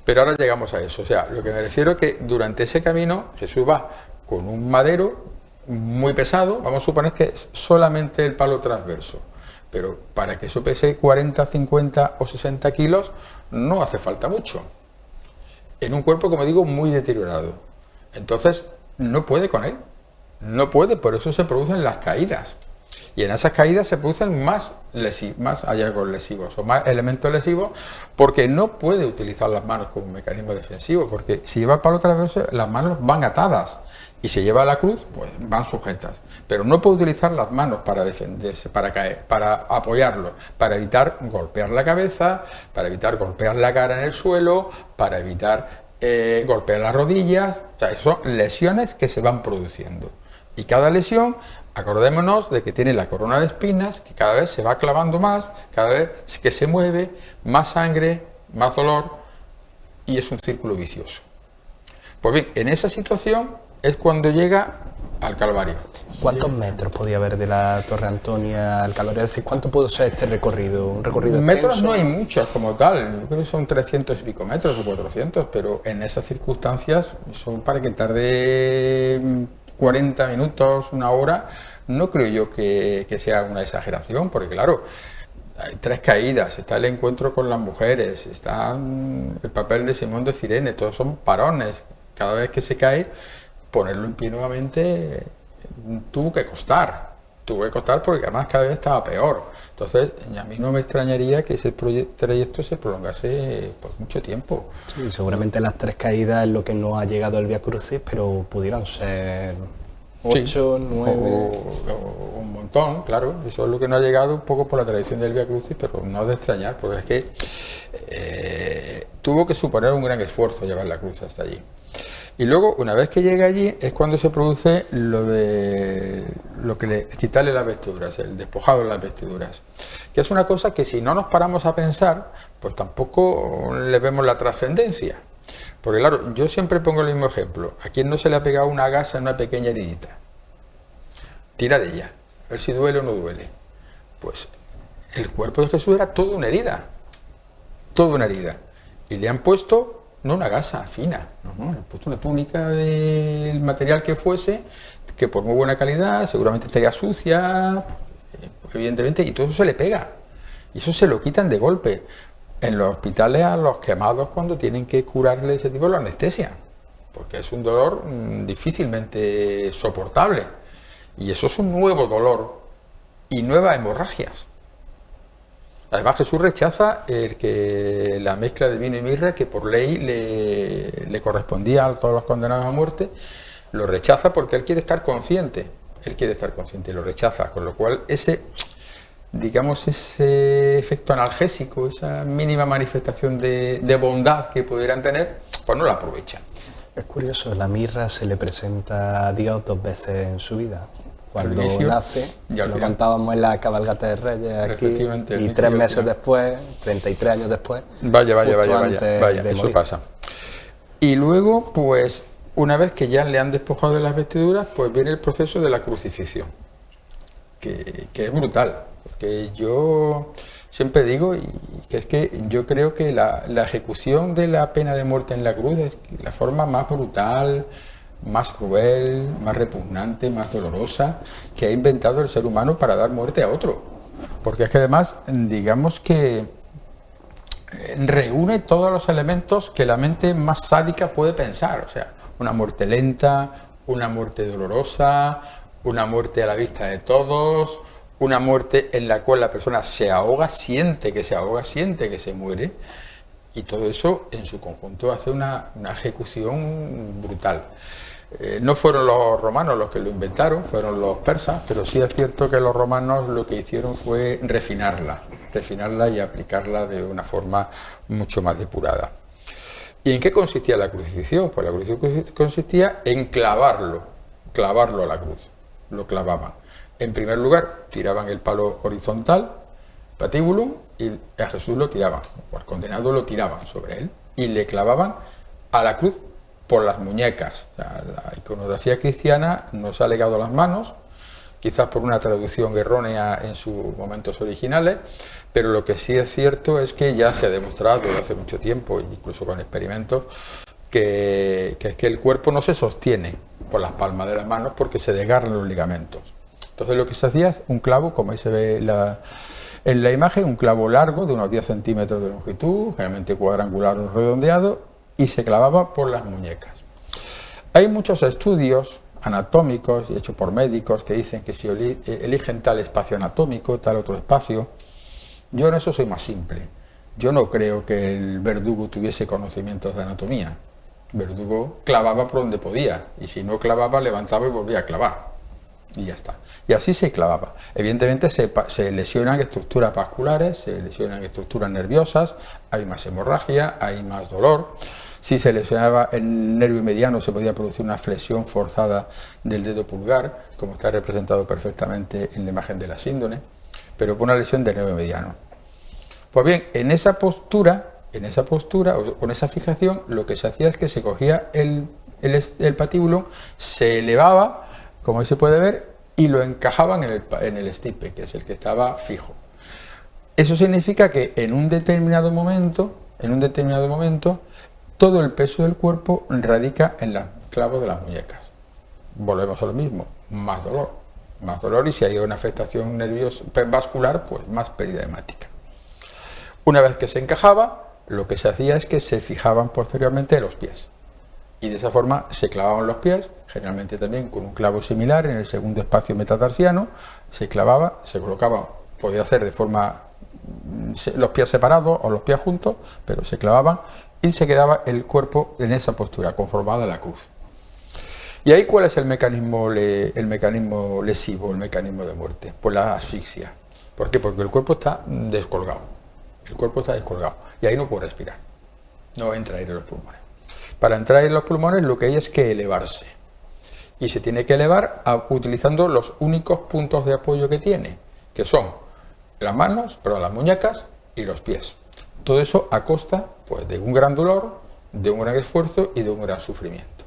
Pero ahora llegamos a eso. O sea, lo que me refiero es que durante ese camino Jesús va con un madero muy pesado, vamos a suponer que es solamente el palo transverso, pero para que eso pese 40, 50 o 60 kilos no hace falta mucho, en un cuerpo, como digo, muy deteriorado. Entonces no puede con él, no puede, por eso se producen las caídas, y en esas caídas se producen más hallazgos lesivos o más elementos lesivos, porque no puede utilizar las manos como un mecanismo defensivo, porque si lleva el palo transverso las manos van atadas, y se lleva la cruz, pues van sujetas, pero no puede utilizar las manos para defenderse, para caer, para apoyarlo, para evitar golpear la cabeza, para evitar golpear la cara en el suelo, para evitar golpear las rodillas. O sea, son lesiones que se van produciendo, y cada lesión, acordémonos de que tiene la corona de espinas, que cada vez se va clavando más, cada vez que se mueve, más sangre, más dolor, y es un círculo vicioso. Pues bien, en esa situación es cuando llega al Calvario. ¿Cuántos metros podía haber de la Torre Antonia al Calvario? Es decir, ¿cuánto pudo ser este recorrido? ¿Un recorrido metros extenso? No hay muchos como tal, yo creo que son 300 y pico metros o 400, pero en esas circunstancias son para que tarde 40 minutos, una hora, no creo yo que sea una exageración, porque claro, hay 3 caídas, está el encuentro con las mujeres, está el papel de Simón de Cirene, todos son parones. Cada vez que se cae, ponerlo en pie nuevamente tuvo que costar porque además cada vez estaba peor. Entonces, a mí no me extrañaría que ese trayecto se prolongase por mucho tiempo. Sí, seguramente las 3 caídas es lo que no ha llegado al Vía Crucis, pero pudieron ser 8, sí, 9... o un montón, claro. Eso es lo que no ha llegado un poco por la tradición del Vía Crucis, pero no es de extrañar, porque es que tuvo que suponer un gran esfuerzo llevar la cruz hasta allí. Y luego, una vez que llega allí, es cuando se produce quitarle las vestiduras, el despojado de las vestiduras, que es una cosa que si no nos paramos a pensar, pues tampoco le vemos la trascendencia. Porque claro, yo siempre pongo el mismo ejemplo: ¿a quién no se le ha pegado una gasa en una pequeña heridita? Tira de ella, a ver si duele o no duele. Pues el cuerpo de Jesús era toda una herida, y le han puesto no una gasa fina, no, le han puesto una túnica del material que fuese, que por muy buena calidad, seguramente estaría sucia, evidentemente, y todo eso se le pega, y eso se lo quitan de golpe. En los hospitales a los quemados, cuando tienen que curarle ese tipo, lo anestesian, porque es un dolor difícilmente soportable, y eso es un nuevo dolor y nuevas hemorragias. Además, Jesús rechaza la mezcla de vino y mirra, que por ley le correspondía a todos los condenados a muerte. Lo rechaza porque él quiere estar consciente, y lo rechaza, con lo cual ese efecto analgésico, esa mínima manifestación de bondad que pudieran tener, pues no la aprovechan. Es curioso, la mirra se le presenta a Dios 2 veces en su vida. Cuando nace, lo contábamos en la cabalgata de Reyes aquí, y 3 meses después, 33 años después, vaya, eso pasa. Y luego, pues, una vez que ya le han despojado de las vestiduras, pues viene el proceso de la crucifixión, que es brutal, porque yo siempre digo, y que es que yo creo que la ejecución de la pena de muerte en la cruz es la forma más brutal, más cruel, más repugnante, más dolorosa que ha inventado el ser humano para dar muerte a otro. Porque es que además, digamos que reúne todos los elementos que la mente más sádica puede pensar. O sea, una muerte lenta, una muerte dolorosa, una muerte a la vista de todos, una muerte en la cual la persona se ahoga, siente que se ahoga, siente que se muere, y todo eso en su conjunto hace una ejecución brutal. No fueron los romanos los que lo inventaron, fueron los persas, pero sí es cierto que los romanos lo que hicieron fue refinarla y aplicarla de una forma mucho más depurada. ¿Y en qué consistía la crucifixión? Pues la crucifixión consistía en clavarlo a la cruz, lo clavaban. En primer lugar, tiraban el palo horizontal, patíbulo, y a Jesús lo tiraban, o al condenado lo tiraban sobre él, y le clavaban a la cruz por las muñecas. O sea, la iconografía cristiana nos ha legado las manos, quizás por una traducción errónea en sus momentos originales, pero lo que sí es cierto es que ya se ha demostrado desde hace mucho tiempo, incluso con experimentos, que es que el cuerpo no se sostiene por las palmas de las manos porque se desgarran los ligamentos. Entonces lo que se hacía es un clavo, como ahí se ve en la imagen, un clavo largo de unos 10 centímetros de longitud, generalmente cuadrangular o redondeado, y se clavaba por las muñecas. Hay muchos estudios anatómicos y hechos por médicos que dicen que si eligen tal espacio anatómico, tal otro espacio. Yo en eso soy más simple. Yo no creo que el verdugo tuviese conocimientos de anatomía. El verdugo clavaba por donde podía, y si no clavaba, levantaba y volvía a clavar. Y ya está. Y así se clavaba. Evidentemente se lesionan estructuras vasculares, se lesionan estructuras nerviosas, hay más hemorragia, hay más dolor. Si se lesionaba el nervio mediano, se podía producir una flexión forzada del dedo pulgar, como está representado perfectamente en la imagen de la síndrome, pero por una lesión del nervio mediano. Pues bien, en esa postura, o con esa fijación, lo que se hacía es que se cogía el patíbulo, se elevaba, como ahí se puede ver, y lo encajaban en el stipe, que es el que estaba fijo. Eso significa que en un determinado momento, todo el peso del cuerpo radica en los clavos de las muñecas. Volvemos a lo mismo, más dolor, y si hay una afectación nerviosa vascular, pues más pérdida hemática. Una vez que se encajaba, lo que se hacía es que se fijaban posteriormente los pies. Y de esa forma se clavaban los pies, generalmente también con un clavo similar en el segundo espacio metatarsiano, se clavaba, se colocaba, podía hacer de forma los pies separados o los pies juntos, pero se clavaban y se quedaba el cuerpo en esa postura, conformada a la cruz. ¿Y ahí cuál es el mecanismo lesivo, el mecanismo de muerte? Pues la asfixia. ¿Por qué? Porque el cuerpo está descolgado. Y ahí no puede respirar. No entra aire en los pulmones. Para entrar en los pulmones lo que hay es que elevarse. Y se tiene que elevar utilizando los únicos puntos de apoyo que tiene, que son las manos, las muñecas y los pies. Todo eso a costa, pues, de un gran dolor, de un gran esfuerzo y de un gran sufrimiento.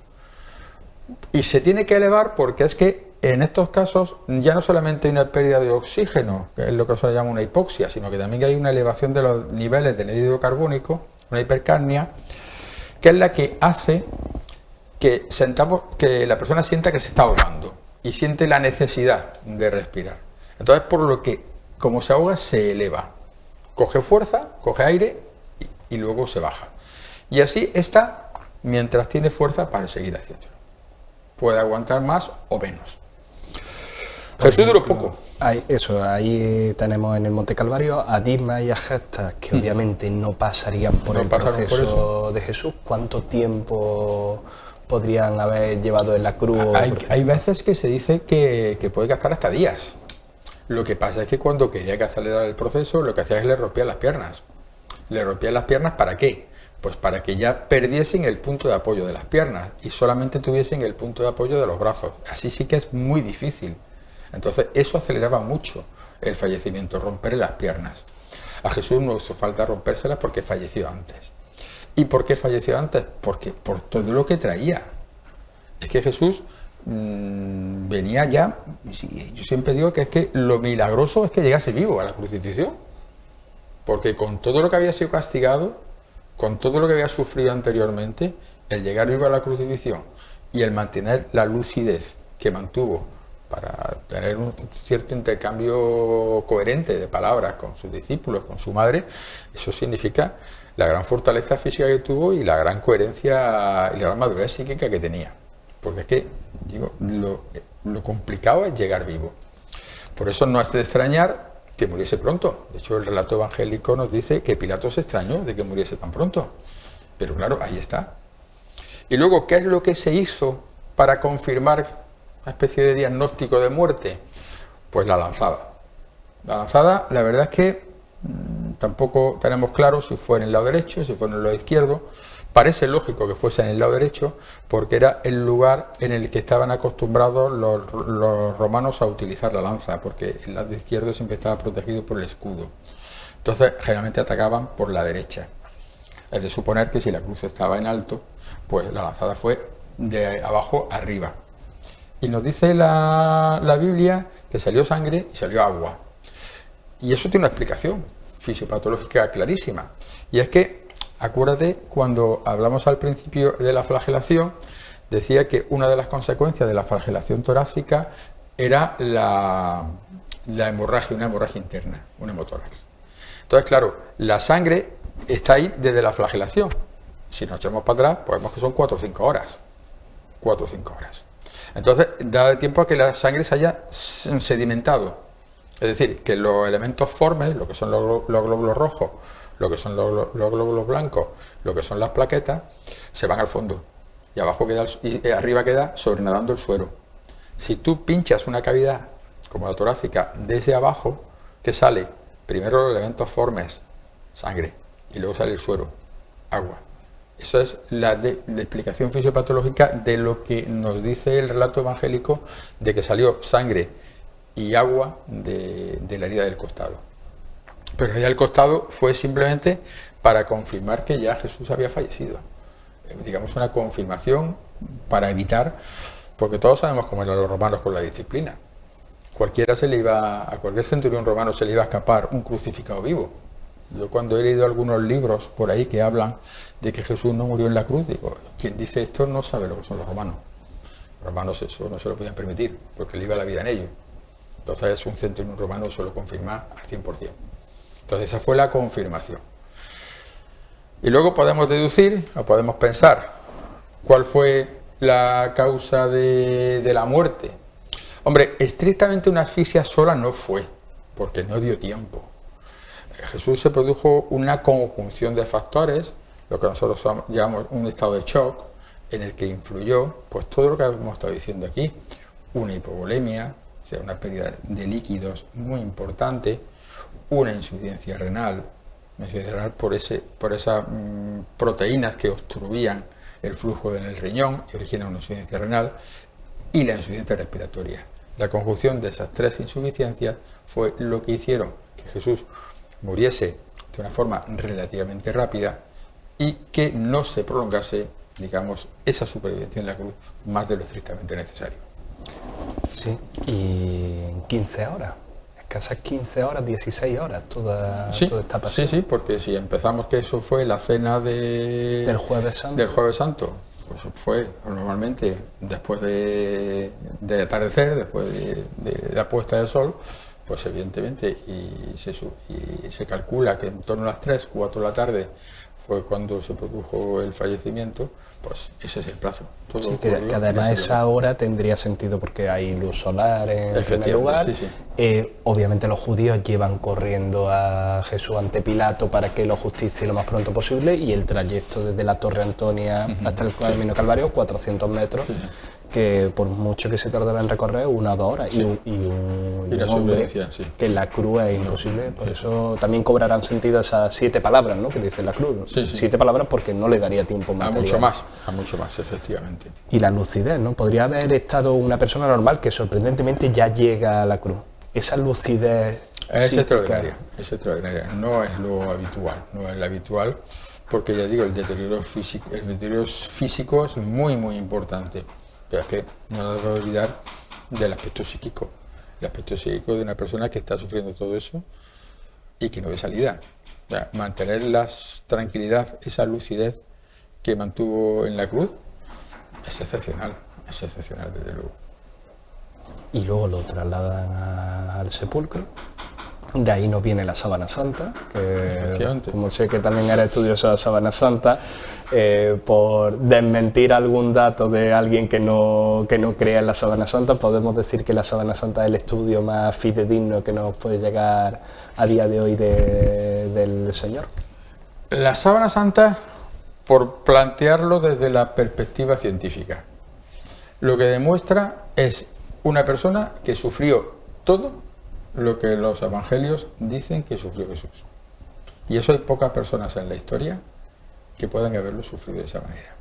Y se tiene que elevar porque es que en estos casos ya no solamente hay una pérdida de oxígeno, que es lo que se llama una hipoxia, sino que también hay una elevación de los niveles del anhídrido carbónico, una hipercapnia, que es la que hace que la persona sienta que se está ahogando y siente la necesidad de respirar. Entonces, por lo que, como se ahoga, se eleva. Coge fuerza, coge aire y luego se baja. Y así está mientras tiene fuerza para seguir haciéndolo. Puede aguantar más o menos. Jesús duró poco. Ahí tenemos en el Monte Calvario a Dismas y a Gestas, que obviamente no pasarían por el proceso de Jesús. ¿Cuánto tiempo podrían haber llevado en la cruz? Hay veces que se dice que puede gastar hasta días. Lo que pasa es que cuando quería que acelerara el proceso, lo que hacía es que le rompía las piernas. ¿Le rompía las piernas para qué? Pues para que ya perdiesen el punto de apoyo de las piernas y solamente tuviesen el punto de apoyo de los brazos. Así sí que es muy difícil. Entonces eso aceleraba mucho el fallecimiento, romperle las piernas. A Jesús no hizo falta rompérselas porque falleció antes. ¿Y por qué falleció antes? Porque por todo lo que traía. Es que Jesús venía ya, yo siempre digo que es que lo milagroso es que llegase vivo a la crucifixión. porque con todo lo que había sido castigado, con todo lo que había sufrido anteriormente, el llegar vivo a la crucifixión y el mantener la lucidez que mantuvo para tener un cierto intercambio coherente de palabras con sus discípulos, con su madre, eso significa la gran fortaleza física que tuvo y la gran coherencia y la gran madurez psíquica que tenía. Porque es que, digo, lo complicado es llegar vivo. Por eso no es de extrañar que muriese pronto. De hecho, el relato evangélico nos dice que Pilato se extrañó de que muriese tan pronto. Pero claro, ahí está. Y luego, ¿qué es lo que se hizo para confirmar una especie de diagnóstico de muerte? Pues la lanzada. La lanzada, la verdad es que tampoco tenemos claro si fue en el lado derecho, si fue en el lado izquierdo. Parece lógico que fuese en el lado derecho porque era el lugar en el que estaban acostumbrados los romanos a utilizar la lanza, porque el lado izquierdo siempre estaba protegido por el escudo. Entonces, generalmente atacaban por la derecha. Es de suponer que si la cruz estaba en alto, pues la lanzada fue de abajo arriba. Y nos dice la Biblia que salió sangre y salió agua. Y eso tiene una explicación fisiopatológica clarísima. Y es que, acuérdate, cuando hablamos al principio de la flagelación, decía que una de las consecuencias de la flagelación torácica era la hemorragia, una hemorragia interna, un hemotórax. Entonces, claro, la sangre está ahí desde la flagelación. Si nos echamos para atrás, pues vemos que son 4 o 5 horas. 4 o 5 horas. Entonces, da tiempo a que la sangre se haya sedimentado. Es decir, que los elementos formes, lo que son los glóbulos rojos, lo que son los glóbulos blancos, lo que son las plaquetas, se van al fondo. Y abajo queda y arriba queda sobrenadando el suero. Si tú pinchas una cavidad, como la torácica, desde abajo, ¿qué sale? Primero los elementos formes, sangre, y luego sale el suero, agua. Esa es la explicación fisiopatológica de lo que nos dice el relato evangélico de que salió sangre y agua de la herida del costado. Pero la herida del costado fue simplemente para confirmar que ya Jesús había fallecido. Digamos una confirmación para evitar, porque todos sabemos cómo eran los romanos con la disciplina. A cualquier centurión romano se le iba a escapar un crucificado vivo. Yo cuando he leído algunos libros por ahí que hablan de que Jesús no murió en la cruz, digo, quien dice esto no sabe lo que son los romanos. Los romanos eso no se lo podían permitir, porque le iba la vida en ellos. Entonces un centurión romano eso lo confirma al 100%. Entonces esa fue la confirmación. Y luego podemos deducir, o podemos pensar, ¿cuál fue la causa de la muerte? Hombre, estrictamente una asfixia sola no fue, porque no dio tiempo. Jesús se produjo una conjunción de factores, lo que nosotros llamamos un estado de shock, en el que influyó pues todo lo que hemos estado diciendo aquí, una hipovolemia, o sea, una pérdida de líquidos muy importante, una insuficiencia renal por esas proteínas que obstruían el flujo en el riñón y originan una insuficiencia renal, y la insuficiencia respiratoria. La conjunción de esas tres insuficiencias fue lo que hicieron que Jesús muriese de una forma relativamente rápida y que no se prolongase, digamos, esa supervivencia en la cruz más de lo estrictamente necesario. Sí, y en 15 horas, escasas 15 horas, 16 horas, toda esta pasión. Sí, porque si empezamos que eso fue la cena del Jueves Santo, pues fue normalmente después de atardecer, después de la puesta del sol, pues evidentemente, y se calcula que en torno a las 3, 4 de la tarde fue cuando se produjo el fallecimiento, pues ese es el plazo. Todo sí, que además esa hora tendría sentido porque hay luz solar en primer lugar. Sí. Obviamente los judíos llevan corriendo a Jesús ante Pilato para que lo justicie lo más pronto posible, y el trayecto desde la Torre Antonia hasta el Camino Calvario, 400 metros, que por mucho que se tardara en recorrer, 1 o 2 horas, y un hombre que en la cruz es imposible. Por eso también cobrarán sentido esas 7 palabras, ¿no?, que dice la cruz. 7 palabras porque no le daría tiempo material. A mucho más, efectivamente. Y la lucidez, ¿no? Podría haber estado una persona normal que sorprendentemente ya llega a la cruz. Esa lucidez es extraordinaria, no es lo habitual, porque ya digo, el deterioro físico es muy, muy importante. Pero es que no nos debemos olvidar del aspecto psíquico. El aspecto psíquico de una persona que está sufriendo todo eso y que no ve salida. O sea, mantener la tranquilidad, esa lucidez que mantuvo en la cruz, es excepcional desde luego. Y luego lo trasladan al sepulcro. De ahí nos viene la Sábana Santa, que como sé que también era estudioso de la Sábana Santa, por desmentir algún dato de alguien que no crea en la Sábana Santa, podemos decir que la Sábana Santa es el estudio más fidedigno que nos puede llegar a día de hoy del Señor. La Sábana Santa, por plantearlo desde la perspectiva científica, lo que demuestra es una persona que sufrió todo lo que los evangelios dicen que sufrió Jesús. Y eso hay pocas personas en la historia que puedan haberlo sufrido de esa manera.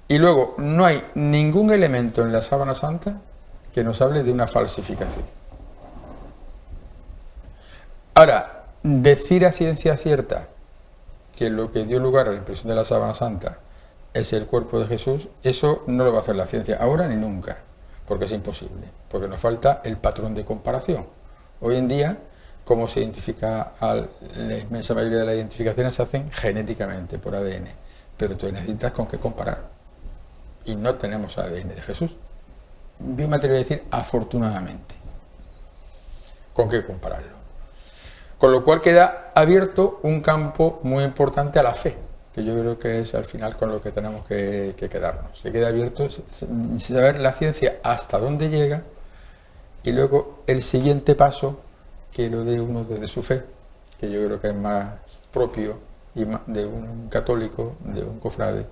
Y luego, no hay ningún elemento en la Sábana Santa que nos hable de una falsificación. Ahora, decir a ciencia cierta que lo que dio lugar a la impresión de la Sábana Santa es el cuerpo de Jesús, eso no lo va a hacer la ciencia, ahora ni nunca. Porque es imposible, porque nos falta el patrón de comparación. Hoy en día, ¿cómo se identifica? La inmensa mayoría de las identificaciones se hacen genéticamente, por ADN, pero tú necesitas con qué comparar. Y no tenemos ADN de Jesús. Yo me atrevo a decir, afortunadamente, con qué compararlo. Con lo cual queda abierto un campo muy importante a la fe, que yo creo que es al final con lo que tenemos que quedarnos. Que queda abierto saber la ciencia hasta dónde llega y luego el siguiente paso que lo dé uno desde su fe, que yo creo que es más propio y de un católico, de un cofrade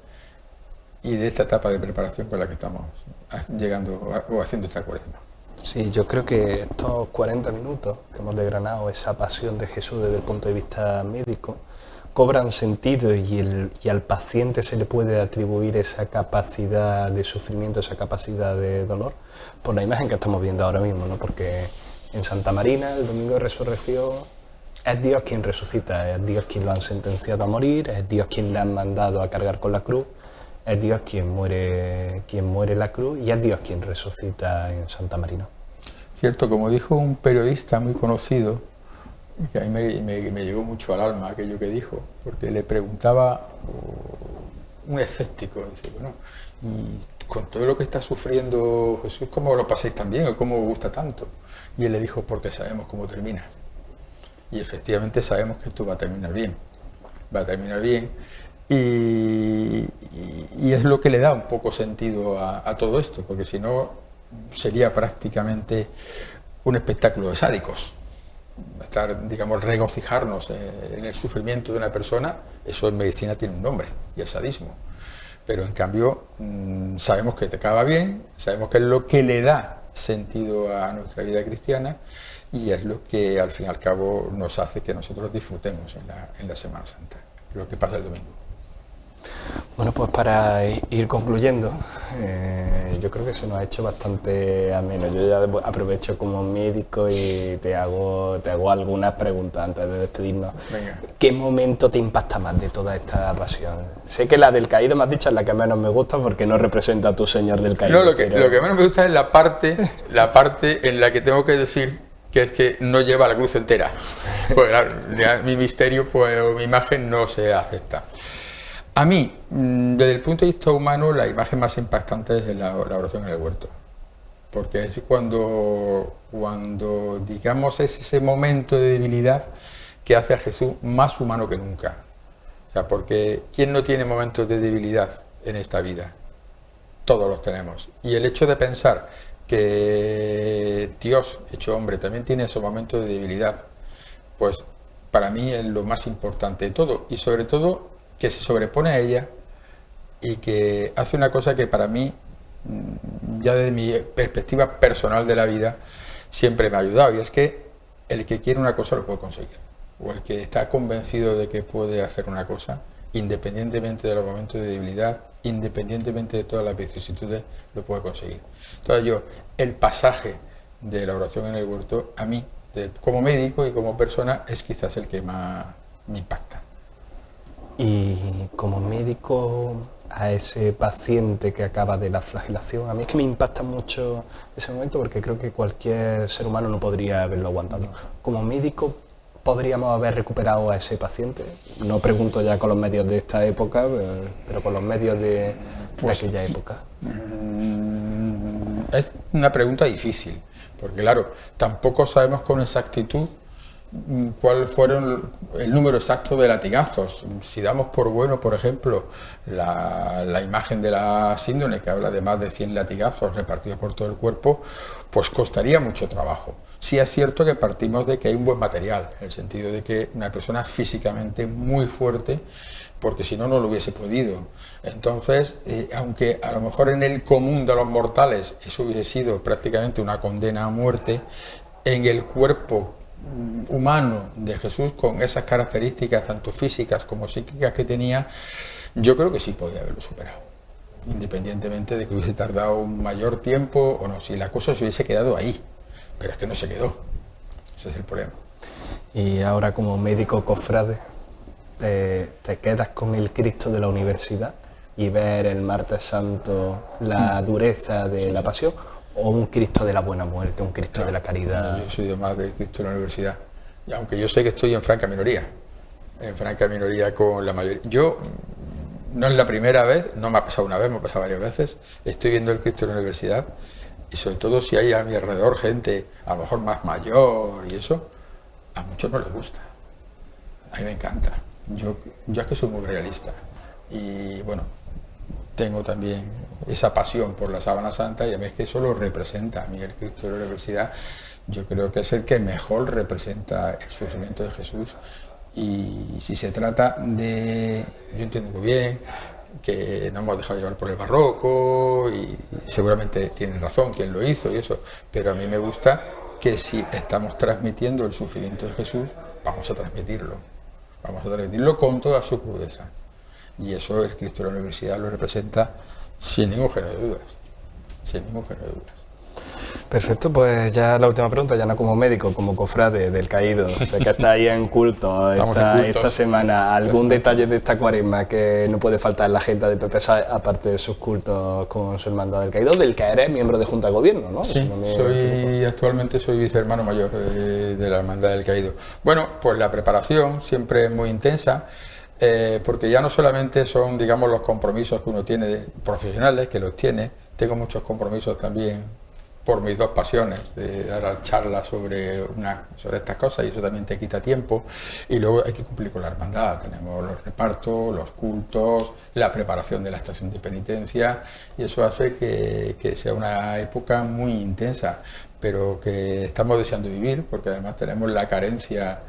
y de esta etapa de preparación con la que estamos llegando o haciendo esta cuaresma. Sí, yo creo que estos 40 minutos que hemos desgranado esa pasión de Jesús desde el punto de vista médico cobran sentido y al paciente se le puede atribuir esa capacidad de sufrimiento, esa capacidad de dolor, por la imagen que estamos viendo ahora mismo, ¿no? Porque en Santa Marina, el domingo de resurrección, es Dios quien resucita, es Dios quien lo han sentenciado a morir, es Dios quien le han mandado a cargar con la cruz, es Dios quien muere la cruz y es Dios quien resucita en Santa Marina. Cierto, como dijo un periodista muy conocido, que a mí me llegó mucho al alma aquello que dijo, porque le preguntaba un escéptico, dice, bueno, y con todo lo que está sufriendo Jesús, ¿cómo lo pasáis tan bien o cómo os gusta tanto? Y él le dijo, porque sabemos cómo termina. Y efectivamente sabemos que esto va a terminar bien, y es lo que le da un poco sentido a todo esto, porque si no sería prácticamente un espectáculo de sádicos. Estar, digamos, regocijarnos en el sufrimiento de una persona, eso en medicina tiene un nombre, y es sadismo. Pero en cambio sabemos que te acaba bien, sabemos que es lo que le da sentido a nuestra vida cristiana y es lo que al fin y al cabo nos hace que nosotros disfrutemos en la Semana Santa, lo que pasa el domingo. Bueno, pues para ir concluyendo, yo creo que se nos ha hecho bastante ameno. Yo ya aprovecho como médico y te hago algunas preguntas antes de despedirnos. Venga. ¿Qué momento te impacta más de toda esta pasión? Sé que la del caído, me has dicho, es la que menos me gusta porque no representa a tu Señor del caído. No, lo que menos me gusta es la parte en la que tengo que decir que es que no lleva la cruz entera. Pues mi misterio, pues, o mi imagen no se acepta. A mí, desde el punto de vista humano, la imagen más impactante es la oración en el huerto, porque es cuando digamos, es ese momento de debilidad que hace a Jesús más humano que nunca. O sea, porque ¿quién no tiene momentos de debilidad en esta vida? Todos los tenemos. Y el hecho de pensar que Dios, hecho hombre, también tiene esos momentos de debilidad, pues para mí es lo más importante de todo, y sobre todo que se sobrepone a ella y que hace una cosa que para mí, ya desde mi perspectiva personal de la vida, siempre me ha ayudado, y es que el que quiere una cosa lo puede conseguir, o el que está convencido de que puede hacer una cosa, independientemente de los momentos de debilidad, independientemente de todas las vicisitudes, lo puede conseguir. Entonces el pasaje de la oración en el huerto, a mí, como médico y como persona, es quizás el que más me impacta. Y como médico, a ese paciente que acaba de la flagelación, a mí es que me impacta mucho ese momento porque creo que cualquier ser humano no podría haberlo aguantado. Como médico, podríamos haber recuperado a ese paciente? No pregunto ya con los medios de esta época, pero con los medios de aquella época. Es una pregunta difícil, porque claro, tampoco sabemos con exactitud cuál fueron el número exacto de latigazos. Si damos por bueno, por ejemplo, la imagen de la síndrome, que habla de más de 100 latigazos repartidos por todo el cuerpo, pues costaría mucho trabajo. Sí es cierto que partimos de que hay un buen material, en el sentido de que una persona físicamente muy fuerte, porque si no, no lo hubiese podido. Entonces, aunque a lo mejor en el común de los mortales eso hubiese sido prácticamente una condena a muerte, en el cuerpo humano de Jesús, con esas características tanto físicas como psíquicas que tenía, yo creo que sí podía haberlo superado, independientemente de que hubiese tardado un mayor tiempo o no, si la cosa se hubiese quedado ahí, pero es que no se quedó, ese es el problema. Y ahora, como médico cofrade, te quedas con el Cristo de la universidad y ver el martes santo la dureza de la pasión, o un Cristo de la buena muerte, un Cristo de la caridad. Yo soy de más de Cristo de la universidad, y aunque yo sé que estoy en franca minoría con la mayoría. Yo, no es la primera vez, no me ha pasado una vez, me ha pasado varias veces, estoy viendo el Cristo de la universidad, y sobre todo si hay a mi alrededor gente a lo mejor más mayor y eso, a muchos no les gusta, a mí me encanta. Yo es que soy muy realista, y bueno, tengo también esa pasión por la sábana santa, y a mí es que eso lo representa. A mí el Cristo de la universidad, yo creo que es el que mejor representa el sufrimiento de Jesús. Y si se trata de, yo entiendo muy bien que no hemos dejado llevar por el barroco, y seguramente tienen razón quien lo hizo y eso, pero a mí me gusta que si estamos transmitiendo el sufrimiento de Jesús, vamos a transmitirlo con toda su crudeza. Y eso el Cristo de la universidad lo representa sin ningún género de dudas. Sin ningún género de dudas. Perfecto, pues ya la última pregunta, ya no como médico, como cofrade del caído. Sé que está ahí en culto esta semana. ¿Algún detalle de esta cuaresma que no puede faltar en la agenda de Pepe Sáez, aparte de sus cultos con su hermandad del caído, del que eres miembro de Junta de Gobierno, ¿no? Sí, actualmente soy vicehermano mayor de la hermandad del caído. Bueno, pues la preparación siempre es muy intensa. Porque ya no solamente son, digamos, los compromisos que uno tiene profesionales, que los tiene, tengo muchos compromisos también por mis dos pasiones, de dar charlas sobre estas cosas, y eso también te quita tiempo, y luego hay que cumplir con la hermandad, tenemos los repartos, los cultos, la preparación de la estación de penitencia, y eso hace que sea una época muy intensa, pero que estamos deseando vivir, porque además tenemos la carencia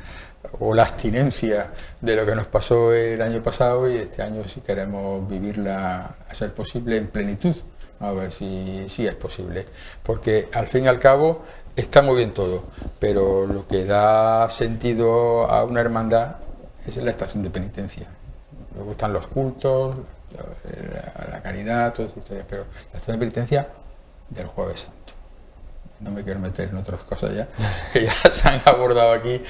o la abstinencia de lo que nos pasó el año pasado, y este año sí queremos vivirla a ser posible en plenitud, a ver si es posible, porque al fin y al cabo está muy bien todo, pero lo que da sentido a una hermandad es la estación de penitencia. Luego están los cultos, la caridad, todas esas historias, pero la estación de penitencia del Jueves Santo. No me quiero meter en otras cosas ya, que ya se han abordado aquí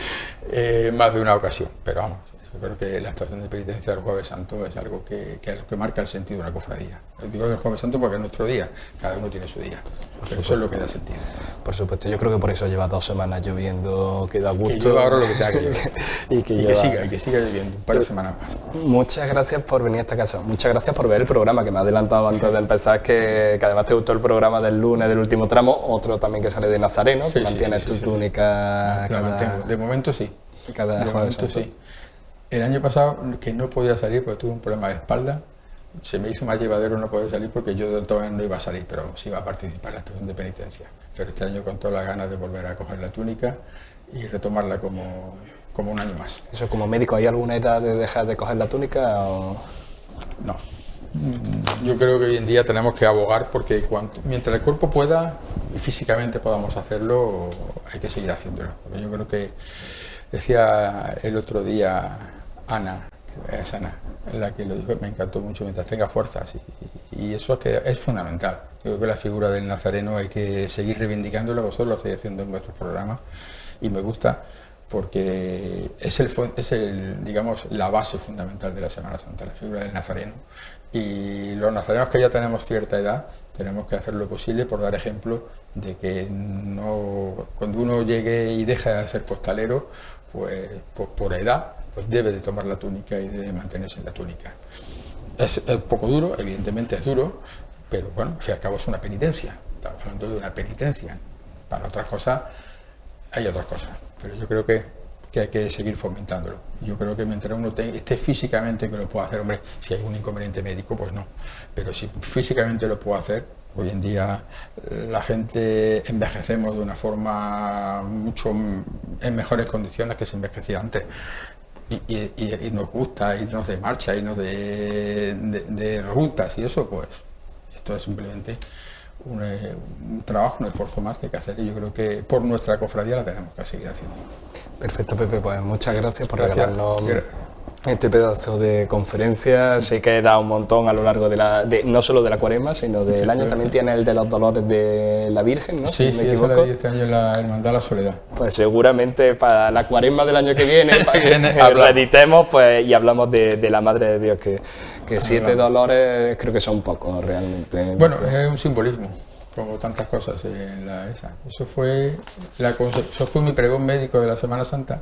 más de una ocasión, pero vamos, yo creo que la estación de penitencia del Jueves Santo es algo que marca el sentido de una cofradía. Digo del Jueves Santo porque es nuestro día, cada uno tiene su día, pero eso es lo que da sentido. Por supuesto, yo creo que por eso lleva 2 semanas lloviendo, que da gusto. Que lleva ahora lo que tenga que llover. y que siga lloviendo un par de semanas más. Muchas gracias por venir a esta casa, muchas gracias por ver el programa, que me ha adelantado antes de empezar, que además te gustó el programa del lunes del último tramo, otro también que sale de Nazareno, que mantienes tu túnica. De momento sí. Cada Jueves Santo. Sí. El año pasado, que no podía salir porque tuve un problema de espalda, se me hizo más llevadero no poder salir, porque yo todavía no iba a salir, pero sí iba a participar en la estación de penitencia. Pero este año con todas las ganas de volver a coger la túnica y retomarla como un año más. ¿Eso como médico hay alguna edad de dejar de coger la túnica o...? No. Yo creo que hoy en día tenemos que abogar porque mientras el cuerpo pueda y físicamente podamos hacerlo, hay que seguir haciéndolo. Porque yo creo que, decía el otro día Ana, es Ana, la que lo dijo, me encantó mucho, mientras tenga fuerzas, y eso es fundamental. Yo creo que la figura del nazareno hay que seguir reivindicándola, vosotros lo estáis haciendo en vuestros programas, y me gusta porque digamos, la base fundamental de la Semana Santa, la figura del nazareno. Y los nazarenos que ya tenemos cierta edad, tenemos que hacer lo posible por dar ejemplo de que cuando uno llegue y deje de ser costalero, pues por edad, pues debe de tomar la túnica y debe mantenerse en la túnica. Es un poco duro, evidentemente es duro, pero bueno, al fin y al cabo es una penitencia. Estamos hablando de una penitencia. Para otras cosas, hay otras cosas, pero yo creo que hay que seguir fomentándolo. Yo creo que mientras uno esté físicamente que lo pueda hacer, hombre, si hay un inconveniente médico, pues no, pero si físicamente lo puedo hacer, hoy en día la gente envejecemos de una forma mucho en mejores condiciones que se envejecía antes. Y nos gusta irnos de marcha, irnos de rutas y eso, pues esto es simplemente un trabajo, un esfuerzo más que hay que hacer, y yo creo que por nuestra cofradía la tenemos que seguir haciendo. Perfecto, Pepe, pues muchas gracias por regalarnos este pedazo de conferencia. Sé que da un montón a lo largo no solo de la Cuaresma, sino del año. También tiene el de los dolores de la Virgen, ¿no? Sí, si me esa equivoco. la di este año en la Hermandad de la Soledad. Pues seguramente para la Cuaresma del año que viene, para que lo editemos, pues, y hablamos de la Madre de Dios, que 7 dolores creo que son pocos realmente. Bueno, es un simbolismo, como tantas cosas en esa. Eso fue mi pregón médico de la Semana Santa,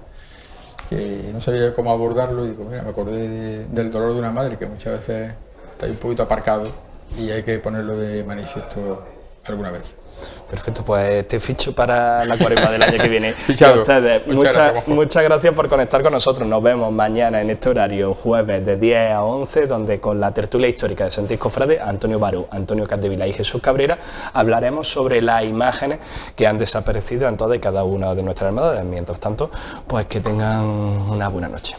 que no sabía cómo abordarlo, y digo, mira, me acordé del dolor de una madre que muchas veces está ahí un poquito aparcado y hay que ponerlo de manifiesto alguna vez. Perfecto, pues te ficho para la Cuaresma del año que viene. Fichado. Y a ustedes, Muchas muchas gracias por conectar con nosotros. Nos vemos mañana en este horario, jueves de 10 a 11, donde con la tertulia histórica de Santis Cofrade, Antonio Baró, Antonio Capdevila y Jesús Cabrera, hablaremos sobre las imágenes que han desaparecido en todas y cada una de nuestras hermandades. Mientras tanto, pues que tengan una buena noche.